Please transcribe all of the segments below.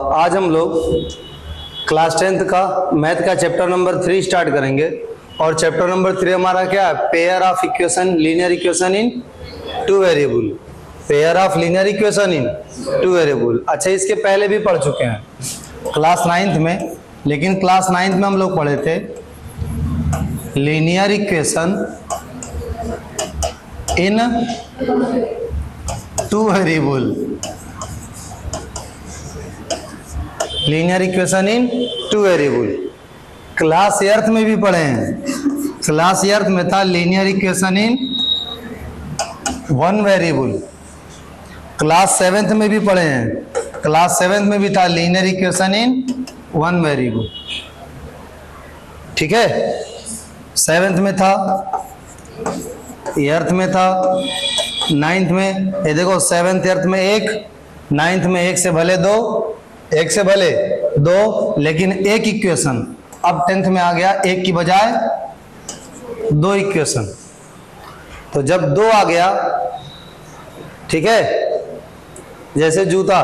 आज हम लोग क्लास 10th का मैथ का चैप्टर नंबर 3 स्टार्ट करेंगे। और चैप्टर नंबर 3 हमारा क्या है? Pair of equation, linear equation in two variable. Pair of linear equation in two variable. अच्छा, इसके पहले भी पढ़ चुके हैं क्लास 9th में, लेकिन क्लास 9th में हम लोग पढ़े थे linear equation in two variable. Linear equation in two variable class 8th में भी पढ़े हैं। क्लास 8th में था linear equation in one variable. Class 7th में भी पढ़े हैं। क्लास 7th में भी था linear equation in one variable. ठीक है, 7th में था, 8th में था, 9th में। ये देखो 7th 8th में एक, 9th में एक से भले दो, एक से भले दो, लेकिन एक इक्वेशन। अब 10th में आ गया एक की बजाय दो इक्वेशन। तो जब दो आ गया, ठीक है, जैसे जूता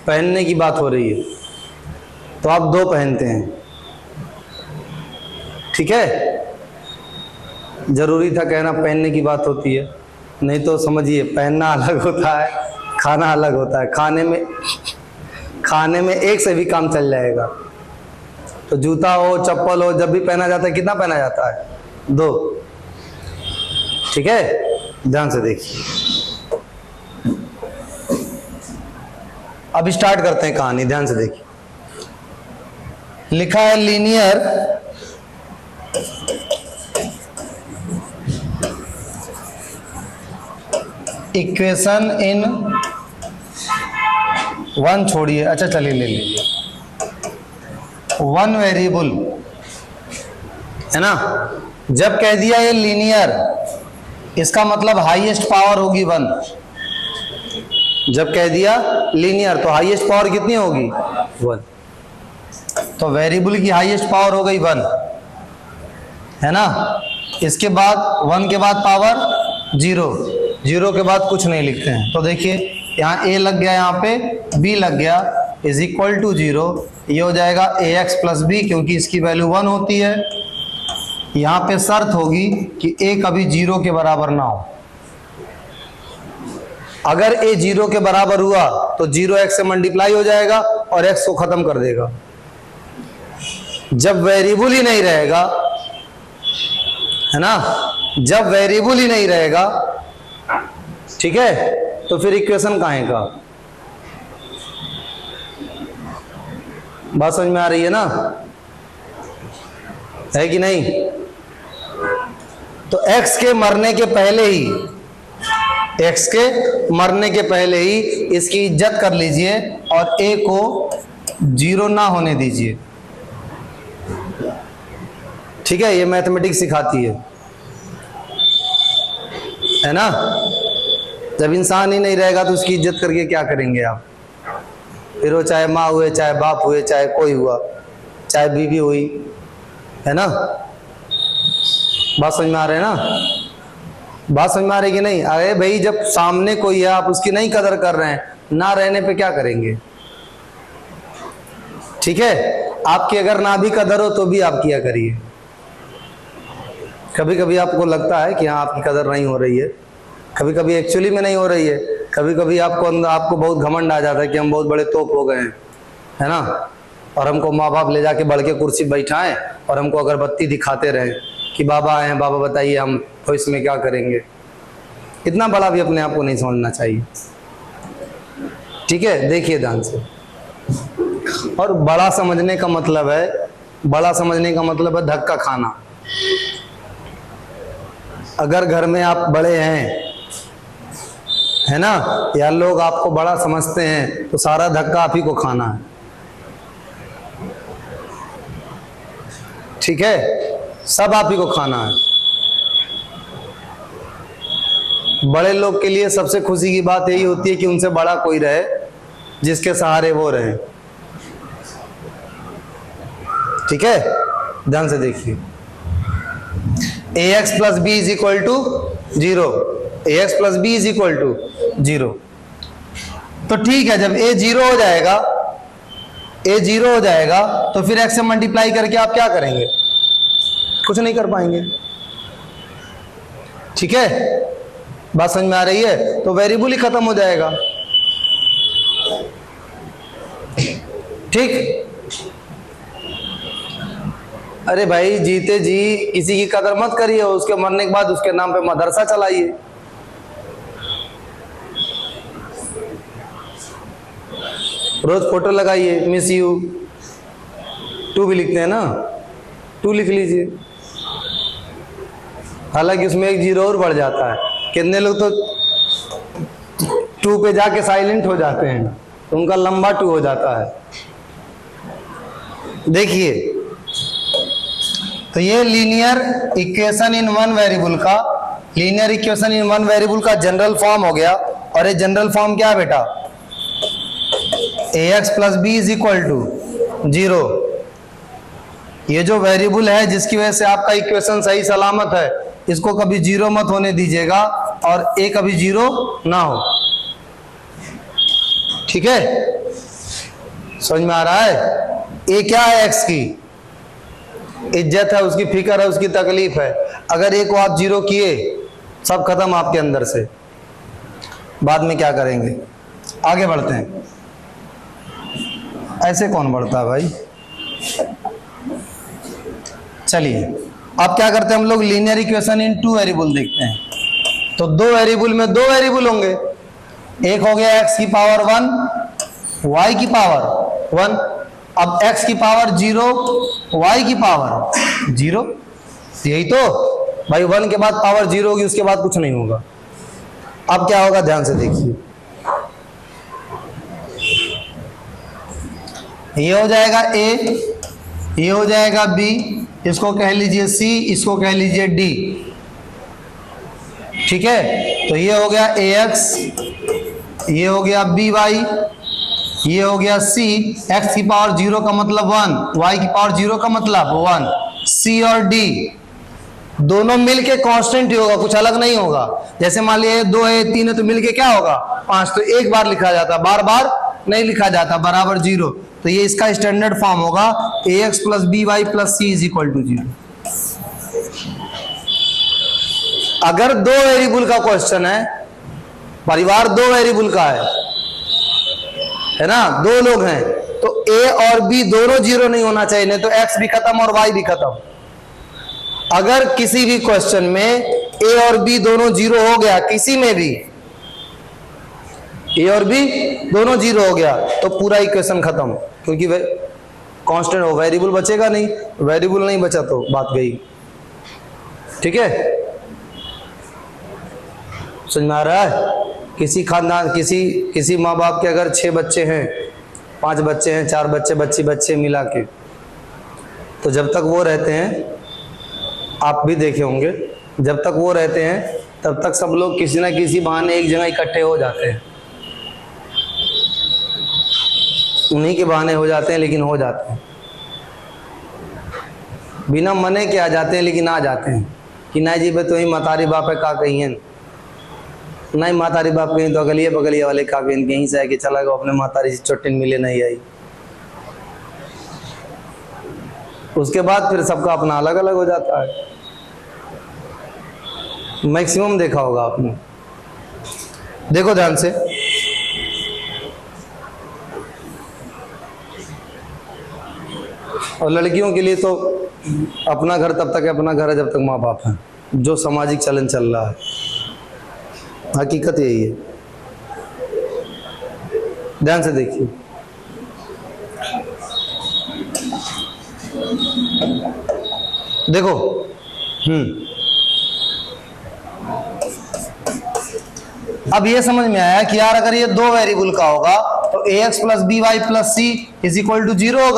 पहनने की बात हो रही है तो आप दो पहनते हैं। ठीक है, जरूरी था कहना पहनने की बात होती है, नहीं तो समझिए पहनना अलग होता है, खाना अलग होता है। खाने में एक से भी काम चल जाएगा। तो जूता हो, चप्पल हो, जब भी पहना जाता है कितना पहना जाता है? दो। ठीक है, ध्यान से देखिए। अब स्टार्ट करते हैं कहानी, ध्यान से देखिए। लिखा है लीनियर इक्वेशन इन वन, छोड़िए, अच्छा चलिए ले लीजिए, वन वेरिएबल, है ना। जब कह दिया ये लीनियर, इसका मतलब हाईएस्ट पावर होगी वन। जब कह दिया लीनियर तो हाईएस्ट पावर कितनी होगी? वन। तो वेरिएबल की हाईएस्ट पावर हो गई वन, है ना। इसके बाद वन के बाद पावर जीरो, जीरो के बाद कुछ नहीं लिखते हैं। तो देखिए यहाँ a लग गया, यहाँ पे b लग गया, इज इक्वल टू 0। ये हो जाएगा ax प्लस b, क्योंकि इसकी वैल्यू 1 होती है। यहाँ पे शर्त होगी कि a कभी 0 के बराबर ना हो। अगर a 0 के बराबर हुआ तो 0x से मल्टीप्लाई हो जाएगा और x को खत्म कर देगा। जब वेरिएबल ही नहीं रहेगा, है ना, जब वेरिएबल ही नहीं रहेगा, ठीक है, तो फिर इक्वेशन काहे का? बात समझ में आ रही है ना, है कि नहीं? तो x के मरने के पहले ही, x के मरने के पहले ही इसकी इज्जत कर लीजिए और a को 0 ना होने दीजिए। ठीक है, ये मैथमेटिक्स सिखाती है ना। जब इंसान ही नहीं रहेगा तो उसकी इज्जत करके क्या करेंगे आप? फिर वो चाहे माँ हुए, चाहे बाप हुए, चाहे कोई हुआ, चाहे बीवी हुई, है ना। बात समझ में आ रही है ना? बात समझ में आ रही कि नहीं? अरे भाई, जब सामने कोई है, आप उसकी नहीं कदर कर रहे हैं, ना रहने पे क्या करेंगे? ठीक है, आपकी अगर ना भी कदर हो तो भी आप किया करिए। कभी कभी आपको लगता है कि हाँ आपकी कदर नहीं हो रही है, कभी कभी एक्चुअली में नहीं हो रही है, कभी कभी आपको बहुत घमंड आ जाता है कि हम बहुत बड़े तोप हो गए हैं, है ना, और हमको माँ बाप ले जाके बढ़ के कुर्सी बैठाएं और हमको अगरबत्ती दिखाते रहें कि बाबा आए हैं, बाबा बताइए हम भविष्य में क्या करेंगे। इतना बड़ा भी अपने आप को नहीं समझना चाहिए। ठीक है, देखिए ध्यान से। और बड़ा समझने का मतलब है, बड़ा समझने का मतलब है धक्का खाना। अगर घर में आप बड़े हैं, है ना, या लोग आपको बड़ा समझते हैं, तो सारा धक्का आप ही को खाना है। ठीक है, सब आप ही को खाना है। बड़े लोग के लिए सबसे खुशी की बात यही होती है कि उनसे बड़ा कोई रहे जिसके सहारे वो रहे। ठीक है, ध्यान से देखिए। ax plus b is equal to 0, ax plus b is equal to 0। तो ठीक है, जब a 0 हो जाएगा ए 0 हो जाएगा तो फिर x से मल्टीप्लाई करके आप क्या करेंगे? कुछ नहीं कर पाएंगे। ठीक है, बात समझ में आ रही है? तो वेरिएबल ही खत्म हो जाएगा। ठीक। अरे भाई जीते जी किसी की कदर मत करिए, उसके मरने के बाद उसके नाम पे मदरसा चलाइए। रोज फोटो लगाइए, मिस यू, 2 भी लिखते हैं ना, 2 लिख लीजिए। हालांकि उसमें एक 0 और बढ़ जाता है। कितने लोग तो 2 पे जाके साइलेंट हो जाते हैं, तो उनका लंबा 2 हो जाता है। देखिए, तो ये linear equation in one variable का, linear equation in one variable का जनरल फॉर्म हो गया। और ये जनरल फॉर्म क्या है बेटा? ax plus B is equal to 0। ये जो वेरिएबल है जिसकी वजह से आपका इक्वेशन सही सलामत है, इसको कभी 0 मत होने दीजिएगा और a कभी 0 ना हो। ठीक है, समझ में आ रहा है? a क्या है? x की इज्जत है, उसकी फिक्र है, उसकी तकलीफ है। अगर a को आप 0 किए, सब खत्म आपके अंदर से। बाद में क्या करेंगे? आगे बढ़ते हैं। ऐसे कौन बढ़ता है भाई? चलिए, अब क्या करते हैं हम लोग? लीनियर इक्वेशन इन 2 वेरिएबल देखते हैं। तो 2 वेरिएबल में 2 वेरिएबल होंगे। एक हो गया x की पावर 1, y की पावर 1। अब x की पावर 0, y की पावर 0। यही तो भाई, 1 के बाद पावर 0 होगी, उसके बाद कुछ नहीं होगा। अब क्या होगा? ध्यान से देखिए, ये हो जाएगा a, ये हो जाएगा b, इसको कह लीजिए c, इसको कह लीजिए d। ठीक है, तो ये हो गया ax, ये हो गया by, ये हो गया c। x की पावर 0 का मतलब 1, y की पावर 0 का मतलब 1। c और d दोनों मिलके कांस्टेंट ही होगा, कुछ अलग नहीं होगा। जैसे मान लिया 2 है, 3 है, तो मिलके क्या होगा? 5। तो एक बार लिखा जाता, बार बार नहीं लिखा जाता, बराबर 0। तो ये इसका स्टैंडर्ड फॉर्म होगा ax plus B Y plus c is equal to 0। अगर 2 वेरिएबल का क्वेश्चन है, परिवार 2 वेरिएबल का है ना, 2 लोग हैं, तो a और b दोनों 0 नहीं होना चाहिए, नहीं तो x भी खत्म और y भी खत्म। अगर किसी भी क्वेश्चन में a और b दोनों 0 हो गया, किसी में भी a और b दोनों 0 हो गया, तो पूरा इक्वेशन खत्म, क्योंकि कांस्टेंट हो, वेरिएबल बचेगा नहीं। वेरिएबल नहीं बचा तो बात गई। ठीक है, समझ में आ रहा है? किसी खानदान, किसी माँ बाप के अगर 6 बच्चे हैं, 5 बच्चे हैं, 4 बच्चे मिला के, तो जब तक वो रहते हैं, आप भी देखे होंगे, जब तक वो रहते हैं तब तक सब लोग किसी ना किसी बहाने एक जगह इकट्ठे हो जाते हैं। उन्हीं के बहाने हो जाते हैं, लेकिन हो जाते हैं। बिना मने के आ जाते हैं, लेकिन आ जाते हैं कि नहीं जी भाई, तो ही मातारी बाप है का कही है, नहीं मातारी बाप कहीं तो अगलिए बगलिए वाले का कहीं से है कि चला गया अपने मातारी से चोटिन मिले नहीं आई। उसके बाद फिर सबका अपना अलग अलग हो जाता है। मैक्सिमम देखा होगा आपने। देखो ध्यान से, और लड़कियों के लिए तो अपना घर तब तक है, अपना घर है जब तक माँ बाप है, जो सामाजिक चलन चल रहा है, हकीकत यही है। ध्यान से देखिए, देखो अब ये समझ में आया कि यार अगर ये 2 वेरिएबल का होगा तो ax plus B Y plus C is equal to 0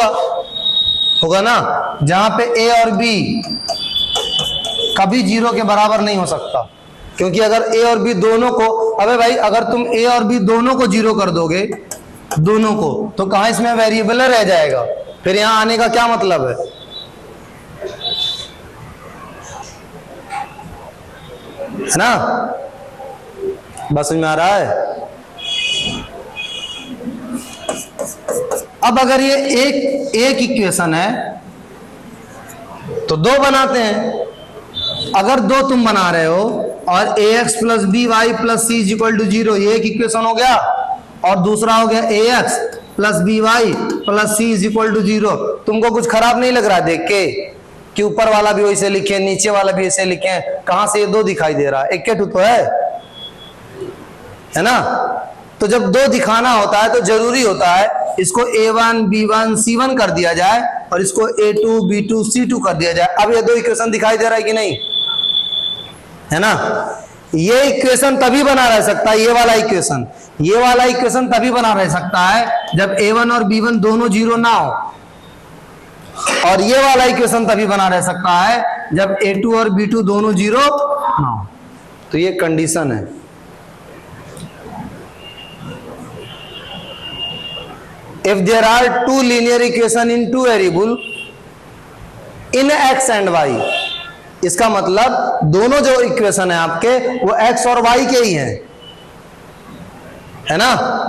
होगा ना, जहां पे a और b कभी 0 के बराबर नहीं हो सकता। क्योंकि अगर a और b दोनों को, अबे भाई अगर तुम a और b दोनों को 0 कर दोगे, दोनों को, तो कहां इसमें वेरिएबल रह जाएगा? फिर यहां आने का क्या मतलब है? ना, बस में आ रहा है? अब अगर ये एक इक्वेशन है तो दो बनाते हैं। अगर दो तुम बना रहे हो और ax plus B Y plus C is equal to 0, ये एक इक्वेशन हो गया, और दूसरा हो गया ax plus B Y plus C is equal to 0। तुमको कुछ खराब नहीं लग रहा देख के कि ऊपर वाला भी वैसे लिखे, नीचे वाला भी ऐसे लिखे? कहां से ये दो दिखाई दे रहा है? एक के टू तो है ना? तो जब दो दिखाना होता है तो जरूरी होता है इसको a1 b1 c1 कर दिया जाए और इसको a2 b2 c2 कर दिया जाए। अब ये दो इक्वेशन दिखाई दे रहा है कि नहीं? है ना? ये इक्वेशन तभी बना रह सकता है, ये वाला इक्वेशन तभी बना रह सकता है जब a1 और b1 दोनों 0 ना हो, और ये वाला इक्वेशन तभी बना रह सकता है जब a2 और b2 दोनों 0 ना हो। तो ये कंडीशन है। If there are two linear equation in two variable in x and y, इसका मतलब दोनों जो इक्वेशन है आपके वो x और y के ही हैं, है ना?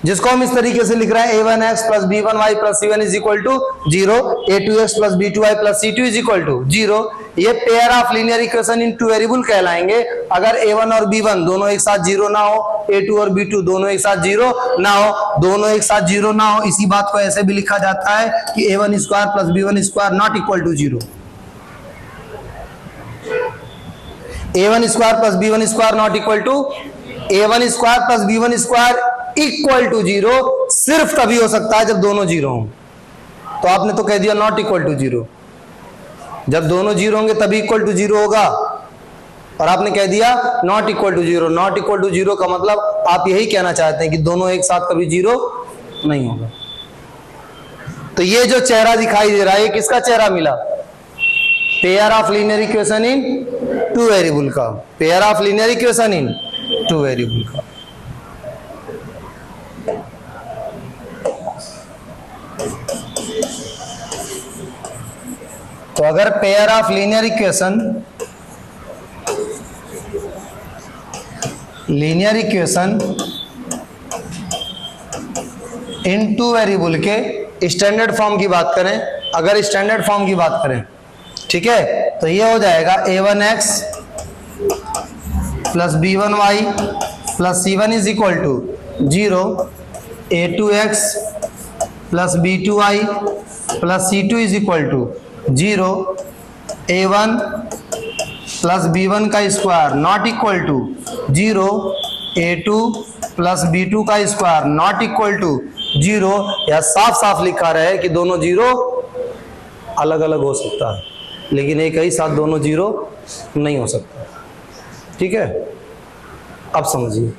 जिसको हम इस तरीके से लिख रहे हैं a1x plus b1y plus c1 is equal to 0, a2x plus b2y plus c2 is equal to 0। ये pair of linear equation in two variable कहलाएंगे अगर a1 और b1 दोनों एक साथ 0 ना हो, a2 और b2 दोनों एक साथ 0 ना हो, दोनों एक साथ 0 ना हो। इसी बात को ऐसे भी लिखा जाता है कि a1 square plus b1 square not equal to 0। a1 square plus b1 square not equal to, a1 square plus b1 square equal to 0 सिर्फ तभी हो सकता है जब दोनों 0 हों। तो आपने तो कह दिया नॉट इक्वल टू 0, जब दोनों 0 होंगे तभी इक्वल टू 0 होगा, और आपने कह दिया not equal to 0। Not equal to 0 का मतलब आप यही कहना चाहते हैं कि दोनों एक साथ कभी 0 नहीं होगा। तो ये जो चेहरा दिखाई दे रहा है, ये किसका चेहरा मिला? Pair of linear equation in two variable का, pair of linear equation in two variable का। तो अगर pair of linear equation in two variable के स्टैंडर्ड फॉर्म की बात करें, अगर स्टैंडर्ड फॉर्म की बात करें, ठीक है, तो ये हो जाएगा a1x plus b1y plus c1 is equal to 0, a2x plus b2y plus c2 is equal to 0, a1 plus b1 का square not equal to 0, a2 plus b2 का स्क्वायर नॉट इक्वल टू 0। या साफ साफ लिखा रहे कि दोनों 0 अलग अलग हो सकता है, लेकिन एक ही साथ दोनों 0 नहीं हो सकता। ठीक है, अब समझिए।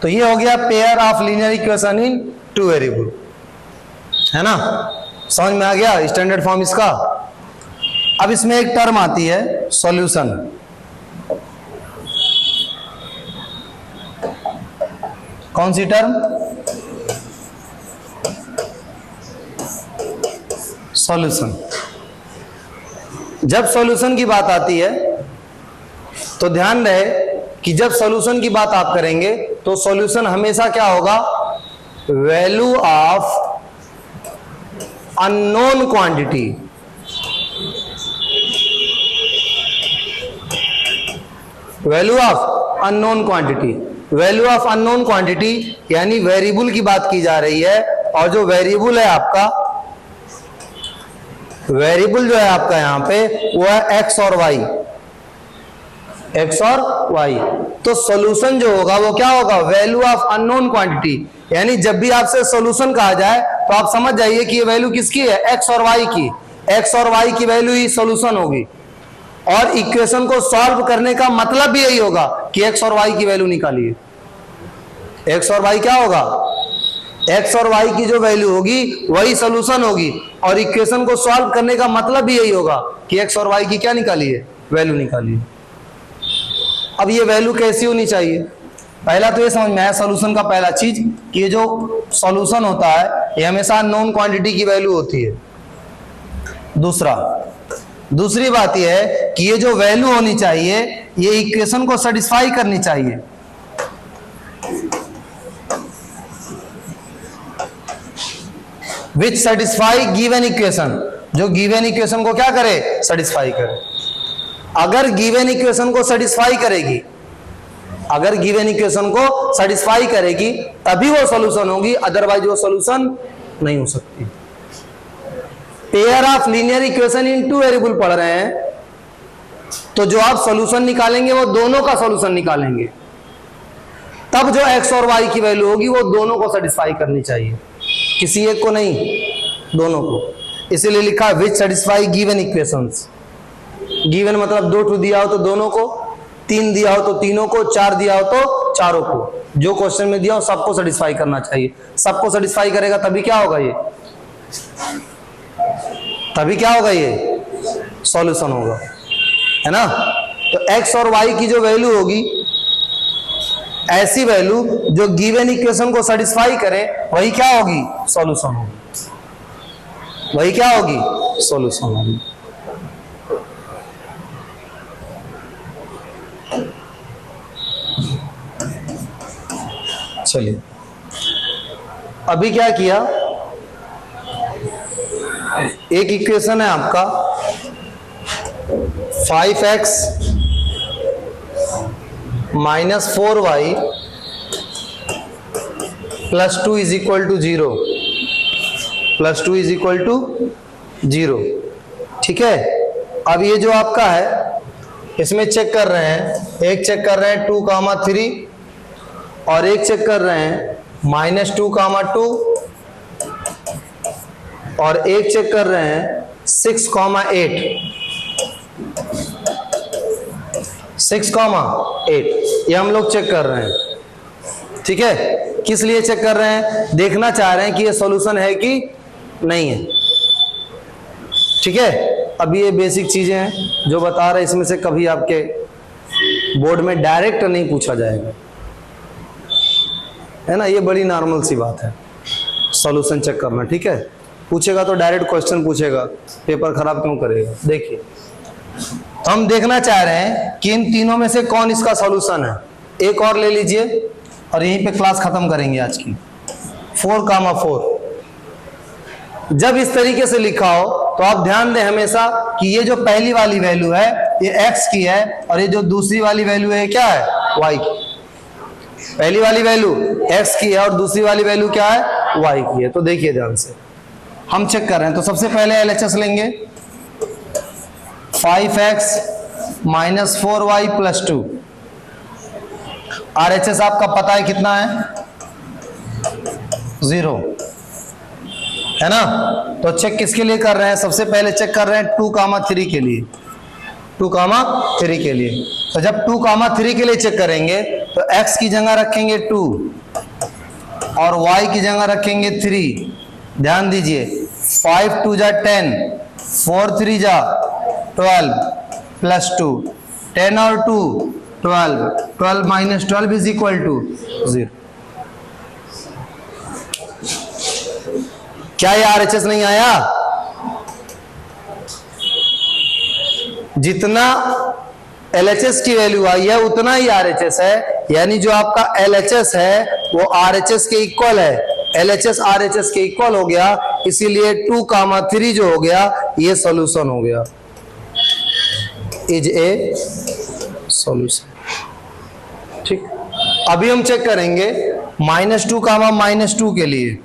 तो ये हो गया pair of linear equation in two variable, है ना? समझ में आ गया स्टैंडर्ड फॉर्म इसका। अब इसमें एक टर्म आती है सॉल्यूशन। कौन सी टर्म? सॉल्यूशन। जब सॉल्यूशन की बात आती है तो ध्यान रहे कि जब सॉल्यूशन की बात आप करेंगे तो सॉल्यूशन हमेशा क्या होगा? Value of unknown quantity, value of unknown quantity. Value of unknown quantity यानी वेरिएबल की बात की जा रही है, और जो वेरिएबल है आपका, वेरिएबल जो है आपका यहां पे वो है एक्स और वाई, एक्स और वाई। तो सॉल्यूशन जो होगा वो क्या होगा? Value of unknown quantity. यानी जब भी आपसे सॉल्यूशन कहा जाए तो आप समझ जाइए कि ये वैल्यू किसकी है? एक्स और वाई की। एक्स और वाई की वैल्यू ही सॉल्यूशन होगी, और इक्वेशन को सॉल्व करने का मतलब भी यही होगा कि एक्स और वाई की वैल्यू निकालिए। एक्स और वाई क्या होगा? एक्स और वाई की जो वैल्यू होगी वही सॉल्यूशन होगी, और इक्वेशन को सॉल्व करने का मतलब भी यही होगा कि एक्स और वाई की क्या निकालिए? वैल्यू निकालिए। अब ये वैल्यू कैसी होनी चाहिए? पहला तो ये समझ में आया सॉल्यूशन का पहला चीज कि ये जो सॉल्यूशन होता है ये हमेशा नॉन क्वांटिटी की वैल्यू होती है। दूसरी बात यह है कि ये जो वैल्यू होनी चाहिए ये इक्वेशन को सेटिस्फाई करनी चाहिए। विच सेटिस्फाई गिवन इक्वेशन, जो गिवन इक्वेशन को क्या करे, सेटिस्फाई करे। अगर गिवन इक्वेशन को सेटिस्फाई करेगी, अगर गिवन इक्वेशन को सेटिस्फाई करेगी तभी वो सॉल्यूशन होगी, अदरवाइज वो सॉल्यूशन नहीं हो सकती। Pair of linear equation in two variable पढ़ रहे हैं, तो जो आप सॉल्यूशन निकालेंगे वो दोनों का सॉल्यूशन निकालेंगे, तब जो x और y की वैल्यू होगी वो दोनों को सेटिस्फाई करनी चाहिए, किसी एक को नहीं, दोनों को। इसीलिए लिखा विच सेटिस्फाई गिवन इक्वेशंस। गिवन मतलब 2 दिया हो तो दोनों को, 3 दिया हो तो तीनों को, 4 दिया हो तो चारों को। जो क्वेश्चन में दिया हो सबको सेटिस्फाई करना चाहिए। सबको सेटिस्फाई करेगा तभी क्या होगा, ये तभी क्या होगा, ये सॉल्यूशन होगा, है ना। तो x और y की जो वैल्यू होगी, ऐसी वैल्यू जो गिवन इक्वेशन को सेटिस्फाई करे, वही क्या होगी, सॉल्यूशन होगी, वही क्या होगी, सॉल्यूशन होगी। चलिए अभी क्या किया, एक इक्वेशन है आपका 5x minus 4y plus 2 is equal to 0, plus 2 is equal to 0, ठीक है। अब ये जो आपका है इसमें चेक कर रहे हैं, एक चेक कर रहे हैं 2,3 और एक चेक कर रहे हैं -2,2 और एक चेक कर रहे हैं 6,8, 6,8 ये हम लोग चेक कर रहे हैं, ठीक है। किस लिए चेक कर रहे हैं, देखना चाह रहे हैं कि ये सॉल्यूशन है कि नहीं है, ठीक है। अब ये बेसिक चीजें हैं जो बता रहे हैं, इसमें से कभी आपके बोर्ड में डायरेक्ट नहीं पूछा जाएगा, है ना। ये बड़ी नॉर्मल सी बात है, सॉल्यूशन चेक करना, ठीक है। पूछेगा तो डायरेक्ट क्वेश्चन पूछेगा, पेपर खराब क्यों करेगा। देखिए तो हम देखना चाह रहे हैं कि इन तीनों में से कौन इसका सॉल्यूशन है। एक और ले लीजिए और यहीं पे क्लास खत्म करेंगे आज की। 4,4 जब इस तरीके से लिखा हो तो आप ध्यान दें हमेशा कि ये जो पहली वाली वैल्यू है ये x की है और ये जो दूसरी वाली वैल्यू है क्या है, y की। पहली वाली वैल्यू x की है और दूसरी वाली वैल्यू क्या है, y की है। तो देखिए ध्यान से हम चेक कर रहे हैं। तो सबसे पहले LHS लेंगे, 5x minus 4y plus 2। RHS आपका पता है कितना है, 0, है ना। तो चेक किसके लिए कर रहे हैं, सबसे पहले चेक कर रहे हैं 2,3 के लिए, 2,3 के लिए। तो जब 2,3 के लिए चेक करेंगे तो x की जगह रखेंगे 2 और y की जगह रखेंगे 3। ध्यान दीजिए, 5 2 जा 10, 4 3 जा 12 प्लस 2, 10 और 2 12, 12 माइनस 12 इज इक्वल टू 0। क्या ये RHS नहीं आया? जितना LHS की वैल्यू आई है उतना ही RHS है, यानी जो आपका LHS है वो RHS के इक्वल है। LHS RHS के इक्वल हो गया, इसीलिए 2,3 जो हो गया ये सॉल्यूशन हो गया, इज ए सॉल्यूशन। ठीक, अभी हम चेक करेंगे -2 -2 के लिए,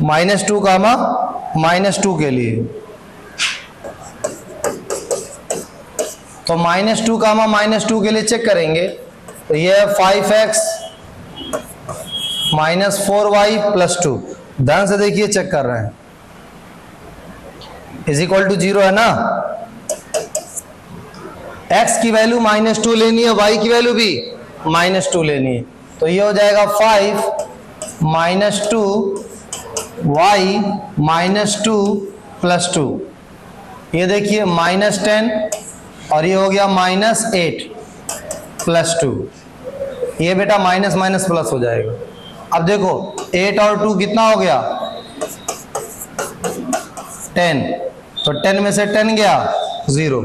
-2 -2 के लिए। तो -2 -2 के लिए चेक करेंगे तो ये है 5x माइनस 4y प्लस 2। ध्यान से देखिए, चेक कर रहे हैं, इज इक्वल टू 0 है ना। x की वैल्यू -2 लेनी है, y की वैल्यू भी -2 लेनी है। तो ये हो जाएगा 5 -2 y -2 प्लस 2। ये देखिए -10 और ये हो गया -8 प्लस 2। ये बेटा माइनस माइनस प्लस हो जाएगा। अब देखो 8 और 2 कितना हो गया, 10। तो 10 में से 10 गया 0,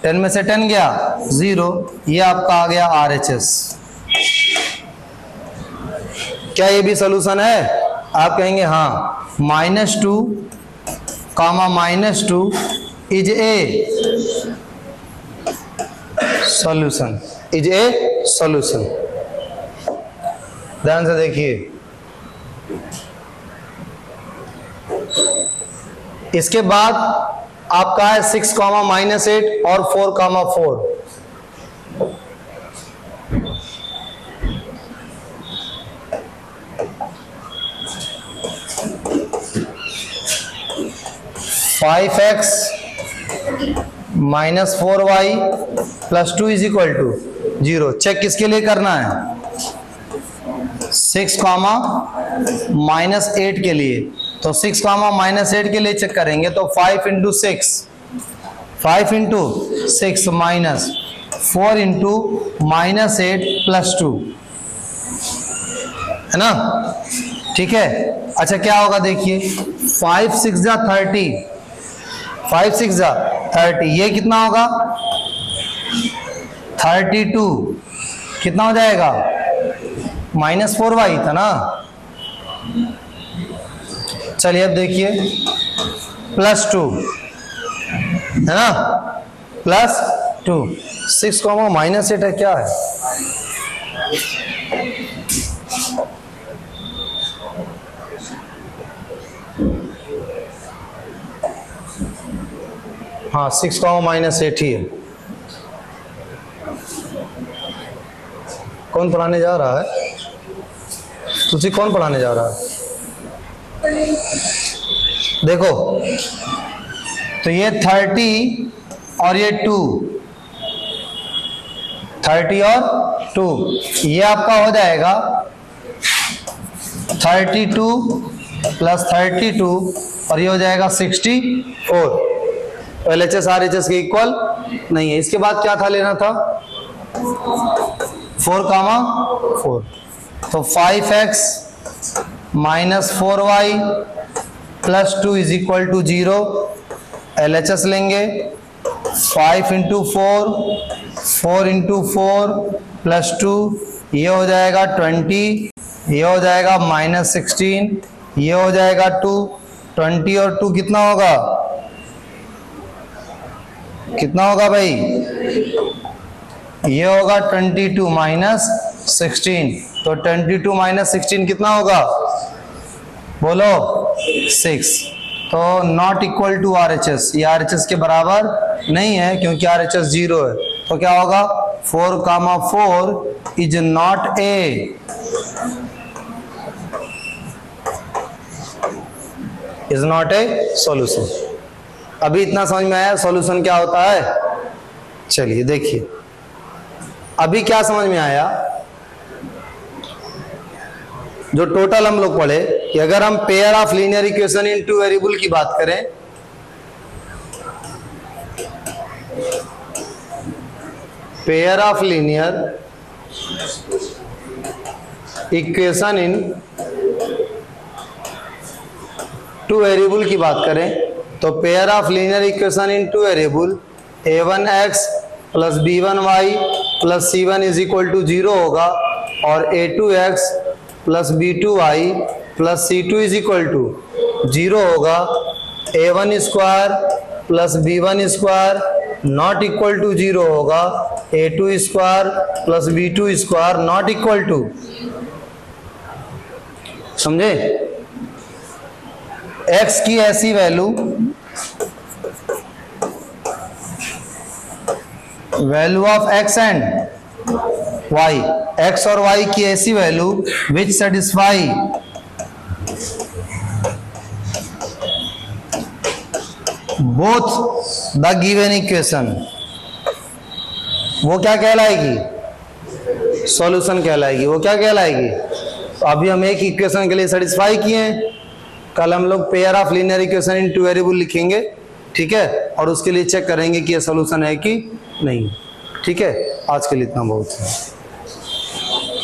10 में से 10 गया 0। ये आपका आ गया RHS। क्या ये भी सोल्यूशन है? आप कहेंगे हाँ। -2 -2 is a solution, is a solution. ध्यान से देखिए, इसके बाद आपका है 6, -8 और 4, 4। (5x - 4y + 2 = 0). चेक किसके लिए करना है? 6, -8 के लिए। तो 6, -8 के लिए चेक करेंगे तो 5 × 6 -4 × -8 + 2 है ना? ठीक है। अच्छा क्या होगा देखिए, 5 6 जा 30, 5 6 जा 30, ये कितना होगा? 32। कितना हो जाएगा? -4y था ना। चलिए अब देखिए, +2 है ना, +2। 6, -8 है, क्या है? हाँ 6, -8 ही है। कौन पढ़ाने जा रहा है? तुझे कौन पढ़ाने जा रहा है? देखो तो ये 30 और ये 2, 30 और 2, ये आपका हो जाएगा 32 + 32 और ये हो जाएगा 64। LHS RHS के इक्वल नहीं है। इसके बाद क्या था, लेना था 4, 4। तो 5x - 4y + 2 = 0। LHS लेंगे, 5 × 4, 4 × 4 + 2, ये हो जाएगा 20, ये हो जाएगा -16, ये हो जाएगा 2। 20 और 2 कितना होगा? कितना होगा भाई? ये होगा 22 - 16। तो 22 - 16 कितना होगा? बोलो 6। तो नॉट इक्वल टू RHS, ये RHS के बराबर नहीं है क्योंकि RHS 0 है। तो क्या होगा? 4, 4 is not a, is not a solution. अभी इतना समझ में आया सॉल्यूशन क्या होता है? चलिए देखिए, अभी क्या समझ में आया? जो टोटल हम लोग पढ़े कि अगर हम pair of linear equation in 2 variable की बात करें, pair of linear equation in 2 variable की बात करें तो pair of linear equation in 2 variable a1x + b1y + c1 = 0 होगा और a2x + b2y + c2 = 0 होगा। a1² + b1² not equal to 0 होगा। a2² + b2² not equal to, समझे? x की ऐसी value of x and y, x और y की ऐसी value which satisfy both the given equation, वो क्या कहलाएगी? सॉल्यूशन कहलाएगी। वो क्या कहलाएगी? तो अभी हम एक इक्वेशन के लिए सेटिस्फाई किए हैं, कल हम लोग pair of linear equation in 2 variable लिखेंगे, ठीक है, और उसके लिए चेक करेंगे कि ये सॉल्यूशन है कि नहीं। ठीक है, आज के लिए इतना बहुत है।